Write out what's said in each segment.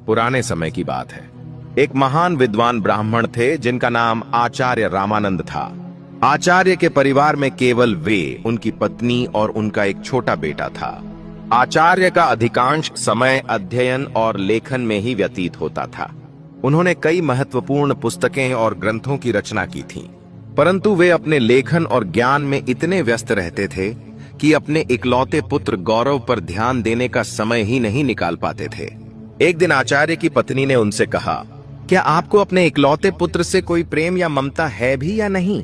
पुराने समय की बात है। एक महान विद्वान ब्राह्मण थे जिनका नाम आचार्य रामानंद था। आचार्य के परिवार में केवल वे, उनकी पत्नी और उनका एक छोटा बेटा था। आचार्य का अधिकांश समय अध्ययन और लेखन में ही व्यतीत होता था। उन्होंने कई महत्वपूर्ण पुस्तकें और ग्रंथों की रचना की थी, परंतु वे अपने लेखन और ज्ञान में इतने व्यस्त रहते थे कि अपने इकलौते पुत्र गौरव पर ध्यान देने का समय ही नहीं निकाल पाते थे। एक दिन आचार्य की पत्नी ने उनसे कहा, क्या आपको अपने इकलौते पुत्र से कोई प्रेम या ममता है भी या नहीं?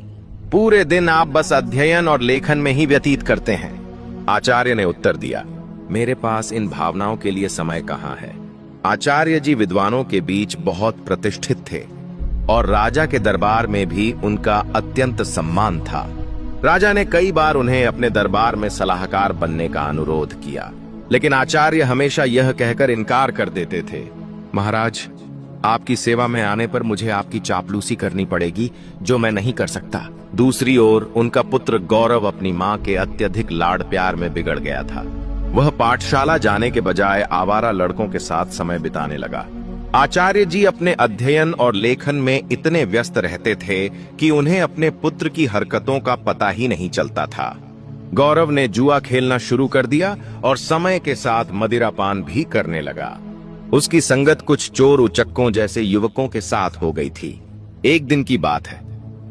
पूरे दिन आप बस अध्ययन और लेखन में ही व्यतीत करते हैं। आचार्य ने उत्तर दिया, मेरे पास इन भावनाओं के लिए समय कहाँ है। आचार्य जी विद्वानों के बीच बहुत प्रतिष्ठित थे और राजा के दरबार में भी उनका अत्यंत सम्मान था। राजा ने कई बार उन्हें अपने दरबार में सलाहकार बनने का अनुरोध किया, लेकिन आचार्य हमेशा यह कहकर इनकार कर देते थे, महाराज, आपकी सेवा में आने पर मुझे आपकी चापलूसी करनी पड़ेगी, जो मैं नहीं कर सकता। दूसरी ओर उनका पुत्र गौरव अपनी मां के अत्यधिक लाड़ प्यार में बिगड़ गया था। वह पाठशाला जाने के बजाय आवारा लड़कों के साथ समय बिताने लगा। आचार्य जी अपने अध्ययन और लेखन में इतने व्यस्त रहते थे कि उन्हें अपने पुत्र की हरकतों का पता ही नहीं चलता था। गौरव ने जुआ खेलना शुरू कर दिया और समय के साथ मदिरापान भी करने लगा। उसकी संगत कुछ चोर उचक्कों जैसे युवकों के साथ हो गई थी। एक दिन की बात है,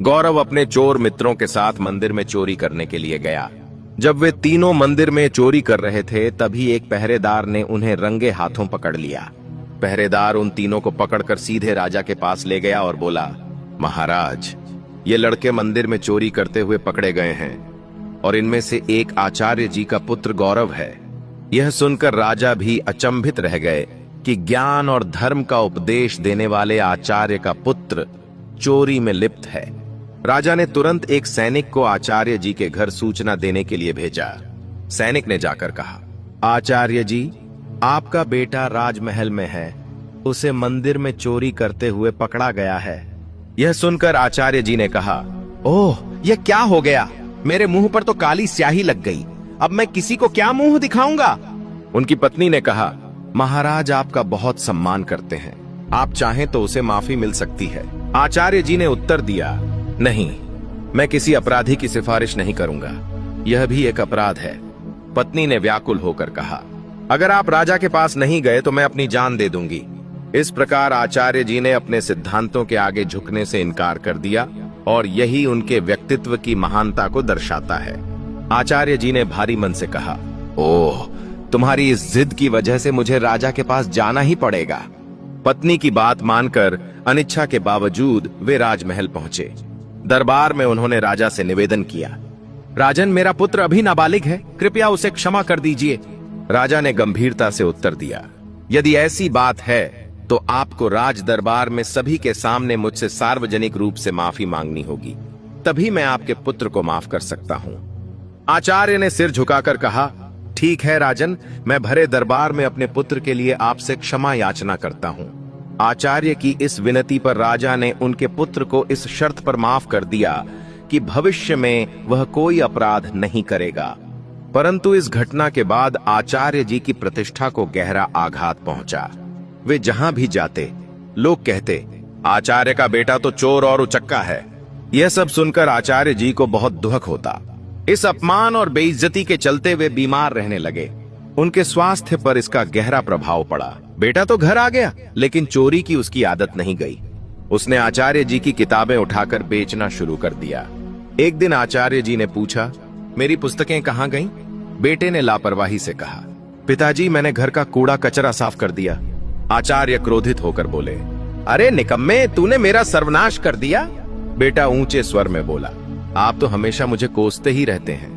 गौरव अपने चोर मित्रों के साथ मंदिर में चोरी करने के लिए गया। जब वे तीनों मंदिर में चोरी कर रहे थे, तभी एक पहरेदार ने उन्हें रंगे हाथों पकड़ लिया। पहरेदार उन तीनों को पकड़कर सीधे राजा के पास ले गया और बोला, महाराज, ये लड़के मंदिर में चोरी करते हुए पकड़े गए हैं और इनमें से एक आचार्य जी का पुत्र गौरव है। यह सुनकर राजा भी अचंभित रह गए कि ज्ञान और धर्म का उपदेश देने वाले आचार्य का पुत्र चोरी में लिप्त है। राजा ने तुरंत एक सैनिक को आचार्य जी के घर सूचना देने के लिए भेजा। सैनिक ने जाकर कहा, आचार्य जी, आपका बेटा राजमहल में है, उसे मंदिर में चोरी करते हुए पकड़ा गया है। यह सुनकर आचार्य जी ने कहा, ओह, यह क्या हो गया? मेरे मुंह पर तो काली स्याही लग गई, अब मैं किसी को क्या मुंह दिखाऊंगा? उनकी पत्नी ने कहा, महाराज आपका बहुत सम्मान करते हैं, आप चाहें तो उसे माफी मिल सकती है। आचार्य जी ने उत्तर दिया, नहीं, मैं किसी अपराधी की सिफारिश नहीं करूंगा, यह भी एक अपराध है। पत्नी ने व्याकुल होकर कहा, अगर आप राजा के पास नहीं गए तो मैं अपनी जान दे दूंगी। इस प्रकार आचार्य जी ने अपने सिद्धांतों के आगे झुकने से इनकार कर दिया और यही उनके व्यक्तित्व की महानता को दर्शाता है। आचार्य जी ने भारी मन से कहा, ओह, तुम्हारी इस जिद की वजह से मुझे राजा के पास जाना ही पड़ेगा। पत्नी की बात मानकर अनिच्छा के बावजूद वे राजमहल पहुंचे। दरबार में उन्होंने राजा से निवेदन किया, राजन, मेरा पुत्र अभी नाबालिग है, कृपया उसे क्षमा कर दीजिए। राजा ने गंभीरता से उत्तर दिया, यदि ऐसी बात है तो आपको राज दरबार में सभी के सामने मुझसे सार्वजनिक रूप से माफी मांगनी होगी, तभी मैं आपके पुत्र को माफ कर सकता हूं। आचार्य ने सिर झुकाकर कहा, ठीक है राजन, मैं भरे दरबार में अपने पुत्र के लिए आपसे क्षमा याचना करता हूं। आचार्य की इस विनती पर राजा ने उनके पुत्र को इस शर्त पर माफ कर दिया कि भविष्य में वह कोई अपराध नहीं करेगा। परंतु इस घटना के बाद आचार्य जी की प्रतिष्ठा को गहरा आघात पहुंचा। वे जहां भी जाते, लोग कहते, आचार्य का बेटा तो चोर और उचक्का है। यह सब सुनकर आचार्य जी को बहुत दुख होता। इस अपमान और बेइज्जती के चलते वे बीमार रहने लगे। उनके स्वास्थ्य पर इसका गहरा प्रभाव पड़ा। बेटा तो घर आ गया, लेकिन चोरी की उसकी आदत नहीं गई। उसने आचार्य जी की किताबें उठाकर बेचना शुरू कर दिया। एक दिन आचार्य जी ने पूछा, मेरी पुस्तकें कहां गईं? बेटे ने लापरवाही से कहा, पिताजी, मैंने घर का कूड़ा कचरा साफ कर दिया। आचार्य क्रोधित होकर बोले, अरे निकम्मे, तूने मेरा सर्वनाश कर दिया। बेटा ऊंचे स्वर में बोला, आप तो हमेशा मुझे कोसते ही रहते हैं।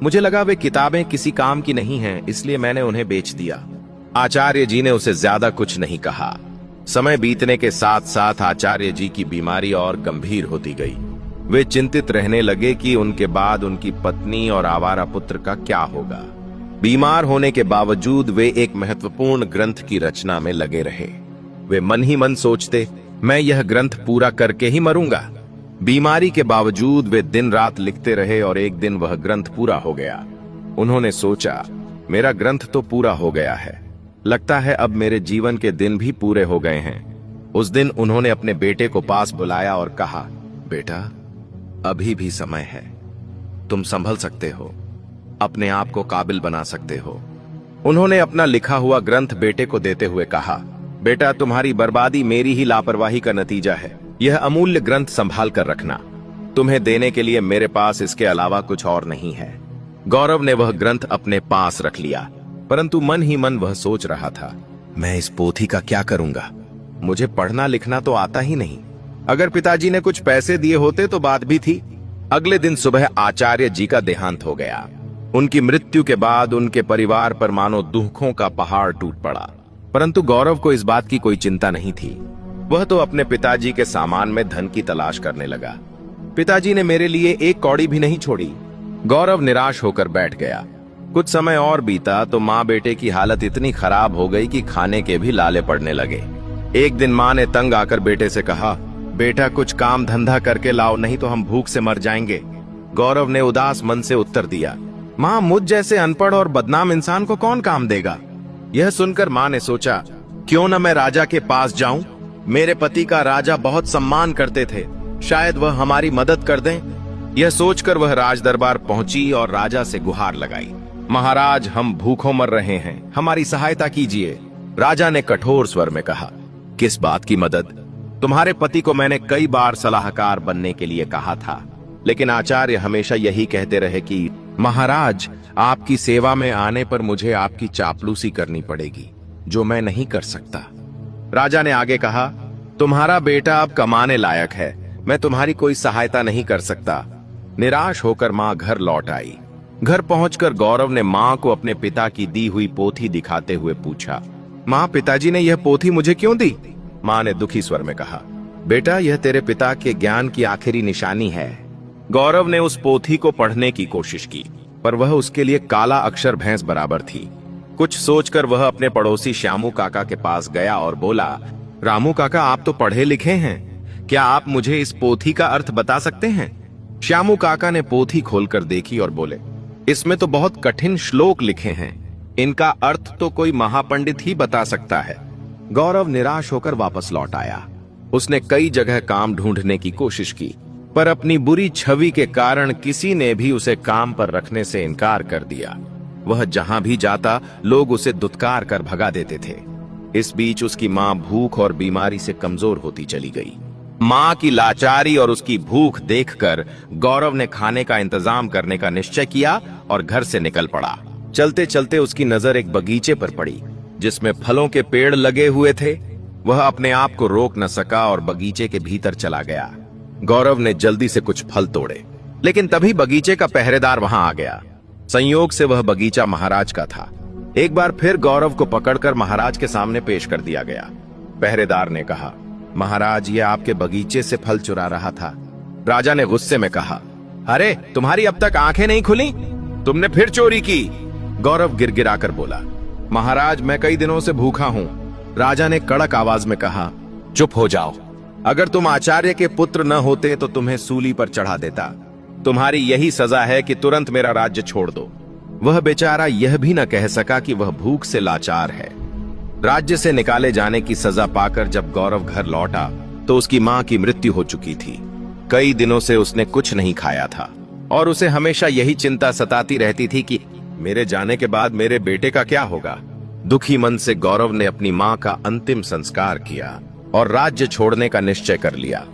मुझे लगा वे किताबें किसी काम की नहीं हैं, इसलिए मैंने उन्हें बेच दिया। आचार्य जी ने उसे ज्यादा कुछ नहीं कहा। समय बीतने के साथ साथ आचार्य जी की बीमारी और गंभीर होती गई। वे चिंतित रहने लगे कि उनके बाद उनकी पत्नी और आवारा पुत्र का क्या होगा। बीमार होने के बावजूद वे एक महत्वपूर्ण ग्रंथ की रचना में लगे रहे। वे मन ही मन सोचते, मैं यह ग्रंथ पूरा करके ही मरूंगा। बीमारी के बावजूद वे दिन रात लिखते रहे और एक दिन वह ग्रंथ पूरा हो गया। उन्होंने सोचा, मेरा ग्रंथ तो पूरा हो गया है, लगता है अब मेरे जीवन के दिन भी पूरे हो गए हैं। उस दिन उन्होंने अपने बेटे को पास बुलाया और कहा, बेटा, अभी भी समय है, तुम संभल सकते हो, अपने आप को काबिल बना सकते हो। उन्होंने अपना लिखा हुआ ग्रंथ बेटे को देते हुए कहा, बेटा, तुम्हारी बर्बादी मेरी ही लापरवाही का नतीजा है। यह अमूल्य ग्रंथ संभाल कर रखना, तुम्हें देने के लिए मेरे पास इसके अलावा कुछ और नहीं है। गौरव ने वह ग्रंथ अपने पास रख लिया, परंतु मन ही मन वह सोच रहा था, मैं इस पोथी का क्या करूंगा? मुझे पढ़ना लिखना तो आता ही नहीं। अगर पिताजी ने कुछ पैसे दिए होते तो बात भी थी। अगले दिन सुबह आचार्य जी का देहांत हो गया। उनकी मृत्यु के बाद उनके परिवार पर मानो दुखों का पहाड़ टूट पड़ा, परंतु गौरव को इस बात की कोई चिंता नहीं थी। वह तो अपने पिताजी के सामान में धन की तलाश करने लगा। पिताजी ने मेरे लिए एक कौड़ी भी नहीं छोड़ी। गौरव निराश होकर बैठ गया। कुछ समय और बीता तो माँ बेटे की हालत इतनी खराब हो गई कि खाने के भी लाले पड़ने लगे। एक दिन माँ ने तंग आकर बेटे से कहा, बेटा, कुछ काम धंधा करके लाओ, नहीं तो हम भूख से मर जाएंगे। गौरव ने उदास मन से उत्तर दिया, माँ, मुझ जैसे अनपढ़ और बदनाम इंसान को कौन काम देगा? यह सुनकर माँ ने सोचा, क्यों न मैं राजा के पास जाऊं? मेरे पति का राजा बहुत सम्मान करते थे, शायद वह हमारी मदद कर दें। यह सोचकर वह राज दरबार पहुंची और राजा से गुहार लगाई, महाराज, हम भूखों मर रहे हैं, हमारी सहायता कीजिए। राजा ने कठोर स्वर में कहा, किस बात की मदद? तुम्हारे पति को मैंने कई बार सलाहकार बनने के लिए कहा था, लेकिन आचार्य हमेशा यही कहते रहे कि महाराज, आपकी सेवा में आने पर मुझे आपकी चापलूसी करनी पड़ेगी, जो मैं नहीं कर सकता। राजा ने आगे कहा, तुम्हारा बेटा अब कमाने लायक है, मैं तुम्हारी कोई सहायता नहीं कर सकता। निराश होकर माँ घर लौट आई। घर पहुंचकर गौरव ने माँ को अपने पिता की दी हुई पोथी दिखाते हुए पूछा, माँ, पिताजी ने यह पोथी मुझे क्यों दी? माँ ने दुखी स्वर में कहा, बेटा, यह तेरे पिता के ज्ञान की आखिरी निशानी है। गौरव ने उस पोथी को पढ़ने की कोशिश की, पर वह उसके लिए काला अक्षर भैंस बराबर थी। कुछ सोचकर वह अपने पड़ोसी श्यामू काका के पास गया और बोला, रामू काका, आप तो पढ़े लिखे हैं, क्या आप मुझे इस पोथी का अर्थ बता सकते हैं? श्यामू काका ने पोथी खोलकर देखी और बोले, इसमें तो बहुत कठिन श्लोक लिखे हैं, इनका अर्थ तो कोई महापंडित ही बता सकता है। गौरव निराश होकर वापस लौट आया। उसने कई जगह काम ढूंढने की कोशिश की, पर अपनी बुरी छवि के कारण किसी ने भी उसे काम पर रखने से इनकार कर दिया। वह जहां भी जाता लोग उसे दुत्कार कर भगा देते थे। इस बीच उसकी माँ भूख और बीमारी से कमजोर होती चली गई। माँ की लाचारी और उसकी भूख देखकर गौरव ने खाने का इंतजाम करने का निश्चय किया और घर से निकल पड़ा। चलते चलते उसकी नजर एक बगीचे पर पड़ी, जिसमें फलों के पेड़ लगे हुए थे। वह अपने आप को रोक न सका और बगीचे के भीतर चला गया। गौरव ने जल्दी से कुछ फल तोड़े, लेकिन तभी बगीचे का पहरेदार वहां आ गया। संयोग से वह बगीचा महाराज का था। एक बार फिर गौरव को पकड़कर महाराज के सामने पेश कर दिया गया। पहरेदार ने कहा, महाराज, ये आपके बगीचे से फल चुरा रहा था। राजा ने गुस्से में कहा, अरे, तुम्हारी अब तक आंखें नहीं खुली? तुमने फिर चोरी की? गौरव गिड़गिड़ाकर बोला, महाराज, मैं कई दिनों से भूखा हूं। राजा ने कड़क आवाज में कहा, चुप हो जाओ। अगर तुम आचार्य के पुत्र न होते तो तुम्हें सूली पर चढ़ा देता। तुम्हारी यही सजा है कि तुरंत मेरा राज्य छोड़ दो। वह बेचारा यह भी न कह सका कि वह भूख से लाचार है। राज्य से निकाले जाने की सजा पाकर जब गौरव घर लौटा तो उसकी मां की मृत्यु हो चुकी थी। कई दिनों से उसने कुछ नहीं खाया था और उसे हमेशा यही चिंता सताती रहती थी कि मेरे जाने के बाद मेरे बेटे का क्या होगा। दुखी मन से गौरव ने अपनी मां का अंतिम संस्कार किया और राज्य छोड़ने का निश्चय कर लिया।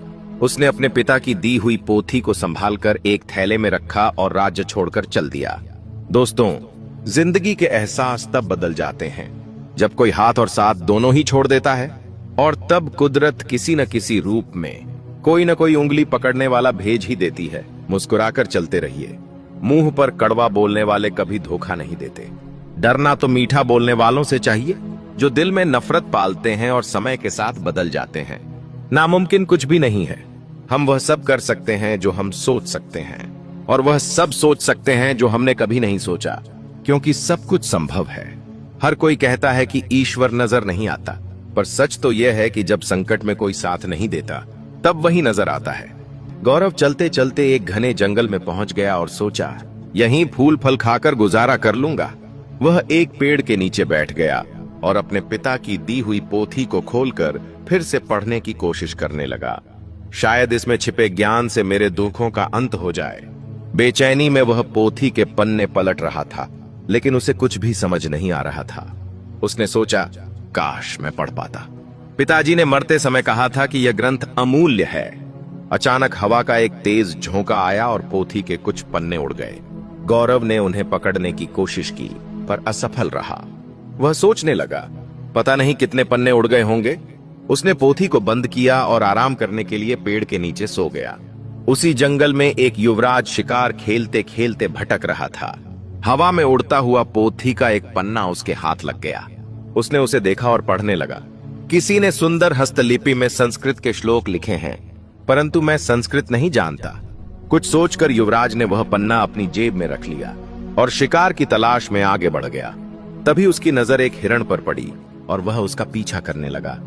उसने अपने पिता की दी हुई पोथी को संभालकर एक थैले में रखा और राज्य छोड़कर चल दिया। दोस्तों, जिंदगी के एहसास तब बदल जाते हैं जब कोई हाथ और साथ दोनों ही छोड़ देता है, और तब कुदरत किसी न किसी रूप में कोई न कोई उंगली पकड़ने वाला भेज ही देती है। मुस्कुराकर चलते रहिए। मुंह पर कड़वा बोलने वाले कभी धोखा नहीं देते। डरना तो मीठा बोलने वालों से चाहिए जो दिल में नफरत पालते हैं और समय के साथ बदल जाते हैं। नामुमकिन कुछ भी नहीं है। हम वह सब कर सकते हैं जो हम सोच सकते हैं, और वह सब सोच सकते हैं जो हमने कभी नहीं सोचा, क्योंकि सब कुछ संभव है। हर कोई कहता है कि ईश्वर नजर नहीं आता, पर सच तो यह है कि जब संकट में कोई साथ नहीं देता तब वही नजर आता है। गौरव चलते चलते एक घने जंगल में पहुंच गया और सोचा, यहीं फूल फल खाकर गुजारा कर लूंगा। वह एक पेड़ के नीचे बैठ गया और अपने पिता की दी हुई पोथी को खोलकर फिर से पढ़ने की कोशिश करने लगा। शायद इसमें छिपे ज्ञान से मेरे दुखों का अंत हो जाए। बेचैनी में वह पोथी के पन्ने पलट रहा था, लेकिन उसे कुछ भी समझ नहीं आ रहा था। उसने सोचा, काश मैं पढ़ पाता। पिताजी ने मरते समय कहा था कि यह ग्रंथ अमूल्य है। अचानक हवा का एक तेज झोंका आया और पोथी के कुछ पन्ने उड़ गए। गौरव ने उन्हें पकड़ने की कोशिश की, पर असफल रहा। वह सोचने लगा, पता नहीं कितने पन्ने उड़ गए होंगे। उसने पोथी को बंद किया और आराम करने के लिए पेड़ के नीचे सो गया। उसी जंगल में एक युवराज शिकार खेलते खेलते भटक रहा था। हवा में उड़ता हुआ पोथी का एक पन्ना उसके हाथ लग गया। उसने उसे देखा और पढ़ने लगा। किसी ने सुंदर हस्तलिपि में संस्कृत के श्लोक लिखे हैं, परंतु मैं संस्कृत नहीं जानता। कुछ सोचकर युवराज ने वह पन्ना अपनी जेब में रख लिया और शिकार की तलाश में आगे बढ़ गया। तभी उसकी नजर एक हिरण पर पड़ी और वह उसका पीछा करने लगा।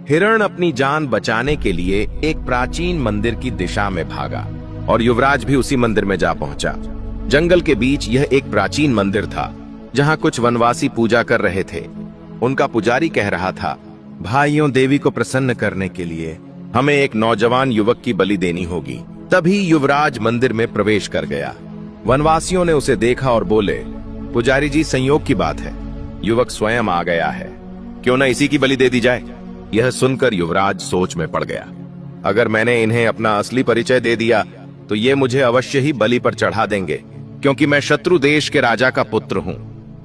हिरण अपनी जान बचाने के लिए एक प्राचीन मंदिर की दिशा में भागा और युवराज भी उसी मंदिर में जा पहुंचा। जंगल के बीच यह एक प्राचीन मंदिर था, जहां कुछ वनवासी पूजा कर रहे थे। उनका पुजारी कह रहा था, भाइयों, देवी को प्रसन्न करने के लिए हमें एक नौजवान युवक की बलि देनी होगी। तभी युवराज मंदिर में प्रवेश कर गया। वनवासियों ने उसे देखा और बोले, पुजारी जी, संयोग की बात है, युवक स्वयं आ गया है, क्यों न इसी की बलि दे दी जाए। यह सुनकर युवराज सोच में पड़ गया। अगर मैंने इन्हें अपना असली परिचय दे दिया तो ये मुझे अवश्य ही बलि पर चढ़ा देंगे, क्योंकि मैं शत्रु देश के राजा का पुत्र हूं।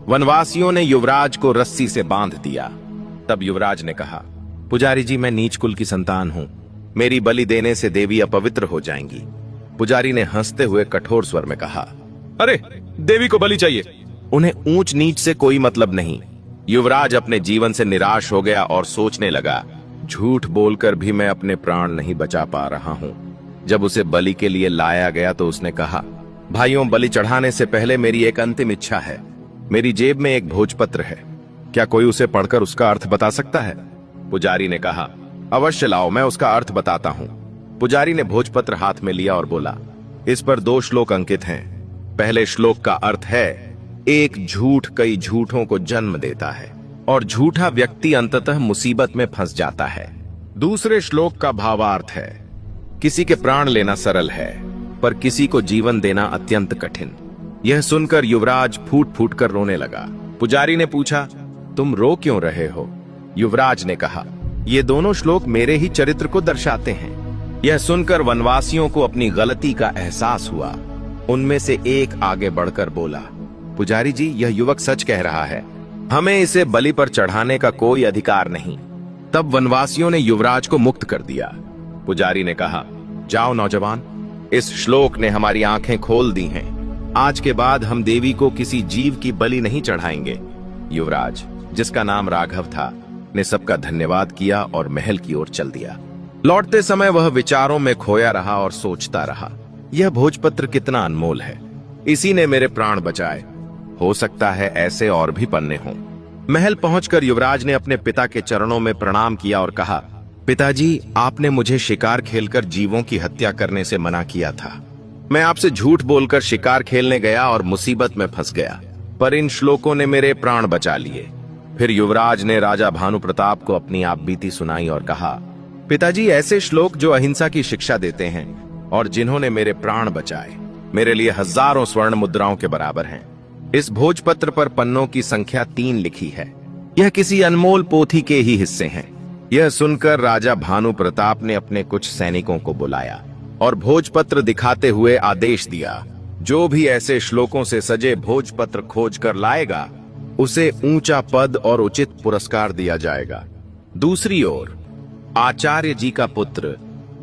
वनवासियों ने युवराज को रस्सी से बांध दिया। तब युवराज ने कहा, पुजारी जी, मैं नीच कुल की संतान हूं, मेरी बलि देने से देवी अपवित्र हो जाएंगी। पुजारी ने हंसते हुए कठोर स्वर में कहा, अरे, देवी को बलि चाहिए, उन्हें ऊंच नीच से कोई मतलब नहीं। युवराज अपने जीवन से निराश हो गया और सोचने लगा, झूठ बोलकर भी मैं अपने प्राण नहीं बचा पा रहा हूं। जब उसे बलि के लिए लाया गया तो उसने कहा, भाइयों, बलि चढ़ाने से पहले मेरी एक अंतिम इच्छा है। मेरी जेब में एक भोजपत्र है, क्या कोई उसे पढ़कर उसका अर्थ बता सकता है? पुजारी ने कहा, अवश्य लाओ, मैं उसका अर्थ बताता हूं। पुजारी ने भोजपत्र हाथ में लिया और बोला, इस पर 2 श्लोक अंकित हैं। पहले श्लोक का अर्थ है, एक झूठ कई झूठों को जन्म देता है और झूठा व्यक्ति अंततः मुसीबत में फंस जाता है। दूसरे श्लोक का भावार्थ है, किसी के प्राण लेना सरल है, पर किसी को जीवन देना अत्यंत कठिन। यह सुनकर युवराज फूट फूट कर रोने लगा। पुजारी ने पूछा, तुम रो क्यों रहे हो? युवराज ने कहा, ये दोनों श्लोक मेरे ही चरित्र को दर्शाते हैं। यह सुनकर वनवासियों को अपनी गलती का एहसास हुआ। उनमें से एक आगे बढ़कर बोला, पुजारी जी, यह युवक सच कह रहा है, हमें इसे बलि पर चढ़ाने का कोई अधिकार नहीं। तब वनवासियों ने युवराज को मुक्त कर दिया। पुजारी ने कहा, जाओ नौजवान, इस श्लोक ने हमारी आंखें खोल दी हैं। आज के बाद हम देवी को किसी जीव की बलि नहीं चढ़ाएंगे। युवराज, जिसका नाम राघव था, ने सबका धन्यवाद किया और महल की ओर चल दिया। लौटते समय वह विचारों में खोया रहा और सोचता रहा, यह भोजपत्र कितना अनमोल है, इसी ने मेरे प्राण बचाए। हो सकता है ऐसे और भी पन्ने हों। महल पहुंचकर युवराज ने अपने पिता के चरणों में प्रणाम किया और कहा, पिताजी, आपने मुझे शिकार खेलकर जीवों की हत्या करने से मना किया था। मैं आपसे झूठ बोलकर शिकार खेलने गया और मुसीबत में फंस गया, पर इन श्लोकों ने मेरे प्राण बचा लिए। फिर युवराज ने राजा भानु प्रताप को अपनी आप बीती सुनाई और कहा, पिताजी, ऐसे श्लोक जो अहिंसा की शिक्षा देते हैं और जिन्होंने मेरे प्राण बचाए, मेरे लिए हजारों स्वर्ण मुद्राओं के बराबर हैं। इस भोजपत्र पर पन्नों की संख्या 3 लिखी है। यह किसी अनमोल पोथी के ही हिस्से हैं। यह सुनकर राजा भानु प्रताप ने अपने कुछ सैनिकों को बुलाया और भोजपत्र दिखाते हुए आदेश दिया, जो भी ऐसे श्लोकों से सजे भोजपत्र खोज कर लाएगा, उसे ऊंचा पद और उचित पुरस्कार दिया जाएगा। दूसरी ओर आचार्य जी का पुत्र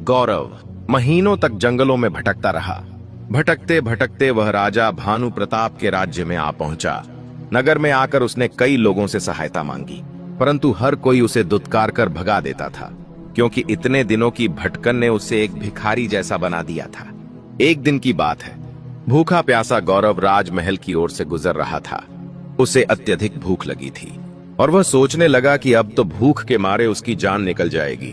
गौरव महीनों तक जंगलों में भटकता रहा। भटकते भटकते वह राजा भानु प्रताप के राज्य में आ पहुंचा। नगर में आकर उसने कई लोगों से सहायता मांगी, परंतु हर कोई उसे दुत्कार कर भगा देता था, क्योंकि इतने दिनों की भटकन ने उसे एक भिखारी जैसा बना दिया था। एक दिन की बात है, भूखा प्यासा गौरव राजमहल की ओर से गुजर रहा था। उसे अत्यधिक भूख लगी थी और वह सोचने लगा कि अब तो भूख के मारे उसकी जान निकल जाएगी।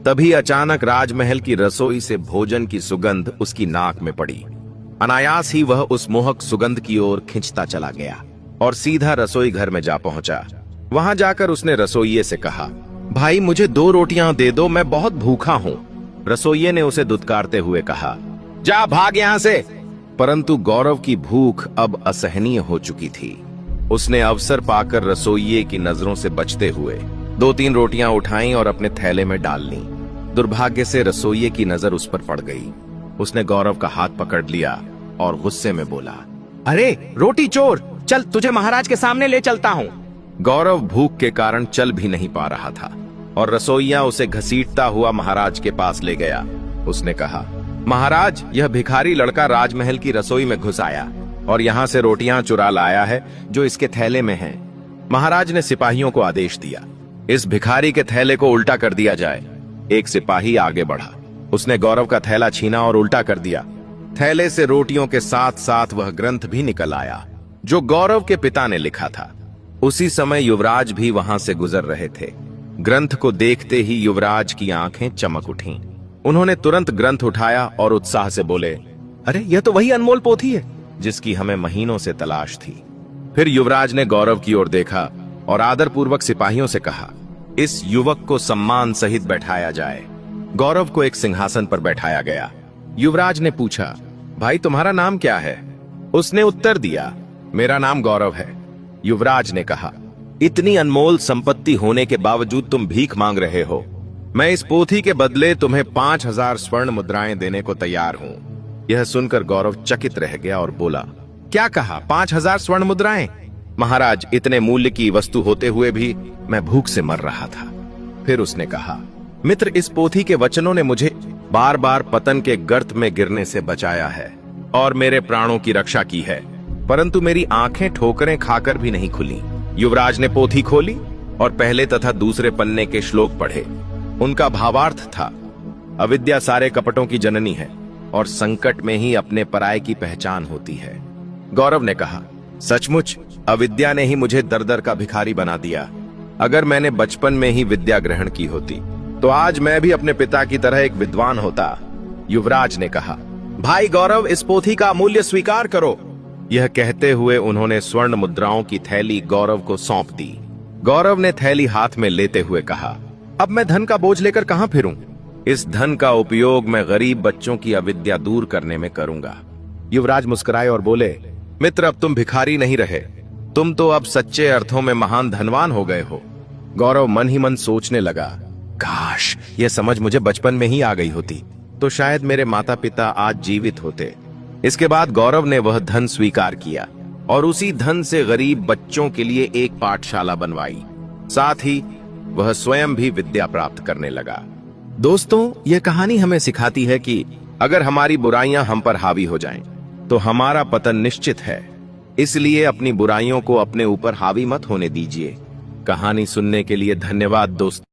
तभी अचानक राजमहल की रसोई से भोजन की सुगंध उसकी नाक में पड़ी। अनायास ही वह उस मोहक सुगंध की ओर खिंचता चला गया और सीधा रसोई घर में जा पहुंचा। वहां जाकर उसने रसोइये से कहा, भाई मुझे 2 रोटियां दे दो, मैं बहुत भूखा हूं। रसोइये ने उसे दुत्कारते हुए कहा, जा भाग यहां से। परंतु गौरव की भूख अब असहनीय हो चुकी थी। उसने अवसर पाकर रसोइये की नजरों से बचते हुए 2-3 रोटियां उठाईं और अपने थैले में डाल लीं। दुर्भाग्य से रसोइये की नजर उस पर पड़ गई। उसने गौरव का हाथ पकड़ लिया और गुस्से में बोला, अरे रोटी चोर, चल तुझे महाराज के सामने ले चलता हूं। गौरव भूख के कारण चल भी नहीं पा रहा था और रसोइया उसे घसीटता हुआ महाराज के पास ले गया। उसने कहा, महाराज, यह भिखारी लड़का राजमहल की रसोई में घुस आया और यहां से रोटियां चुरा लाया है जो इसके थैले में हैं। महाराज ने सिपाहियों को आदेश दिया, इस भिखारी के थैले को उल्टा कर दिया जाए। एक सिपाही आगे बढ़ा, उसने गौरव का थैला छीना और उल्टा कर दिया। थैले से रोटियों के साथ साथ वह ग्रंथ भी निकल आया जो गौरव के पिता ने लिखा था। उसी समय युवराज भी वहां से गुजर रहे थे। ग्रंथ को देखते ही युवराज की आंखें चमक उठीं। उन्होंने तुरंत ग्रंथ उठाया और उत्साह से बोले, अरे यह तो वही अनमोल पोथी है जिसकी हमें महीनों से तलाश थी। फिर युवराज ने गौरव की ओर देखा और आदरपूर्वक सिपाहियों से कहा, इस युवक को सम्मान सहित बैठाया जाए। गौरव को एक सिंहासन पर बैठाया गया। युवराज ने पूछा, भाई तुम्हारा नाम क्या है? उसने उत्तर दिया, मेरा नाम गौरव है। युवराज ने कहा, इतनी अनमोल संपत्ति होने के बावजूद तुम भीख मांग रहे हो। मैं इस पोथी के बदले तुम्हें 5000 स्वर्ण मुद्राएं देने को तैयार हूं। यह सुनकर गौरव चकित रह गया और बोला, क्या कहा, 5000 स्वर्ण मुद्राएं? महाराज, इतने मूल्य की वस्तु होते हुए भी मैं भूख से मर रहा था। फिर उसने कहा, मित्र, इस पोथी के वचनों ने मुझे बार बार पतन के गर्त में गिरने से बचाया है और मेरे प्राणों की रक्षा की है, परंतु मेरी आंखें ठोकरें खाकर भी नहीं खुली। युवराज ने पोथी खोली और पहले तथा दूसरे पन्ने के श्लोक पढ़े। उनका भावार्थ था, अविद्या सारे कपटों की जननी है और संकट में ही अपने पराये की पहचान होती है। गौरव ने कहा, सचमुच अविद्या ने ही मुझे दर दर का भिखारी बना दिया। अगर मैंने बचपन में ही विद्या ग्रहण की होती तो आज मैं भी अपने पिता की तरह एक विद्वान होता। युवराज ने कहा, भाई गौरव, इस पोथी का मूल्य स्वीकार करो। यह कहते हुए उन्होंने स्वर्ण मुद्राओं की थैली गौरव को सौंप दी। गौरव ने थैली हाथ में लेते हुए कहा, अब मैं धन का बोझ लेकर कहां फिरूं? इस धन का उपयोग मैं गरीब बच्चों की अविद्या दूर करने में करूंगा। युवराज मुस्कुराए और बोले, मित्र, अब तुम भिखारी नहीं रहे, तुम तो अब सच्चे अर्थों में महान धनवान हो गए हो। गौरव मन ही मन सोचने लगा, काश यह समझ मुझे बचपन में ही आ गई होती तो शायद मेरे माता पिता आज जीवित होते। इसके बाद गौरव ने वह धन स्वीकार किया और उसी धन से गरीब बच्चों के लिए एक पाठशाला बनवाई। साथ ही वह स्वयं भी विद्या प्राप्त करने लगा। दोस्तों, यह कहानी हमें सिखाती है कि अगर हमारी बुराइयां हम पर हावी हो जाएं, तो हमारा पतन निश्चित है। इसलिए अपनी बुराइयों को अपने ऊपर हावी मत होने दीजिए। कहानी सुनने के लिए धन्यवाद दोस्तों।